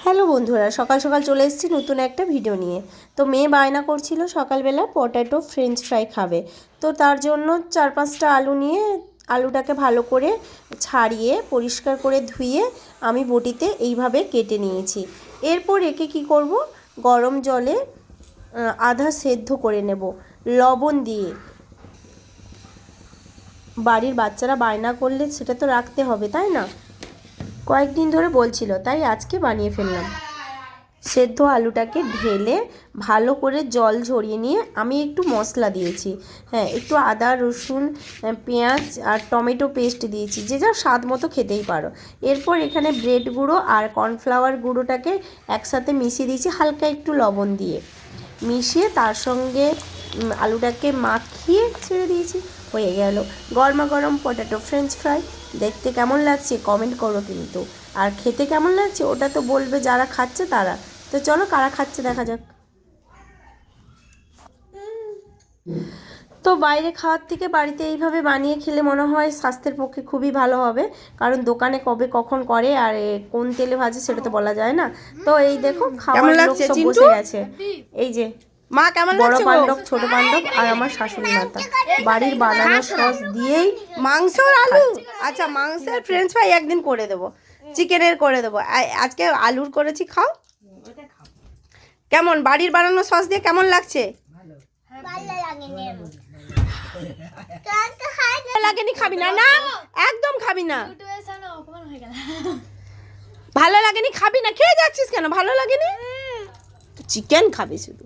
Hello বন্ধুরা, সকাল সকাল চলে এসেছি নতুন একটা ভিডিও নিয়ে। তো মেয়ে বায়না করছিল সকালবেলা পটেটো ফ্রেঞ্চ ফ্রাই খাবে। তো তার জন্য 4-5টা আলু নিয়ে আলুটাকে ভালো করে ছাড়িয়ে পরিষ্কার করে ধুয়ে আমি বটিতে এইভাবে কেটে নিয়েছি। এরপর একে কি করব, গরম জলে আধা সেদ্ধ করে নেব লবণ দিয়ে। বাড়ির বাচ্চারা বায়না করলে সেটা তো রাখতে হবে, তাই না? কয়েকদিন ধরে বলছিল, তাই আজকে বানিয়ে ফেললাম। সেদ্ধ আলুটাকে ঢেলে ভালো করে জল ঝরিয়ে নিয়ে আমি একটু মশলা দিয়েছি। হ্যাঁ, একটু আদা রসুন পেঁয়াজ আর টমেটো পেস্ট দিয়েছি, যে যা স্বাদ মতো খেতেই পারো। এরপর এখানে ব্রেড গুঁড়ো আর কর্নফ্লাওয়ার গুঁড়োটাকে একসাথে মিশিয়ে দিয়েছি হালকা একটু লবণ দিয়ে। মিশিয়ে তার সঙ্গে আলুটাকে মাখিয়ে ছেড়ে দিয়েছি। হয়ে গেল গরমা গরম পটেটো ফ্রেঞ্চ ফ্রাই। দেখতে কেমন লাগছে কমেন্ট করো কিন্তু, আর খেতে কেমন লাগছে ওটা তো বলবে যারা খাচ্ছে তারা। তো চলো কারা খাচ্ছে দেখা যাক। তো বাইরে খাওয়ার থেকে বাড়িতে এইভাবে বানিয়ে খেলে মনে হয় স্বাস্থ্যের পক্ষে খুবই ভালো হবে, কারণ দোকানে কবে কখন করে আর কোন তেলে ভাজে সেটা তো বলা যায় না। তো এই দেখো খাওয়ার লোক সব বসে গেছে। এই যে মা কেমন বড় লাগছে? পাণ্ডব, ছোট পাণ্ডব আর আমার শাশুড়ি মাতা বাড়ির বানানো সস দিয়েই মাংস আর আলু। আচ্ছা, মাংসের ফ্রেঞ্চ ফ্রাই একদিন করে দেবো, চিকেনের করে দেবো। আজকে আলুর করেছি, খাও। কেমন বাড়ির বানানো সস দিয়ে কেমন লাগছে? লাগেনি, খাবি না? না একদম খাবি না। ভালো লাগেনি, খাবি না? খেয়ে যাচ্ছিস কেন? ভালো লাগেনি? চিকেন খাবি শুধু।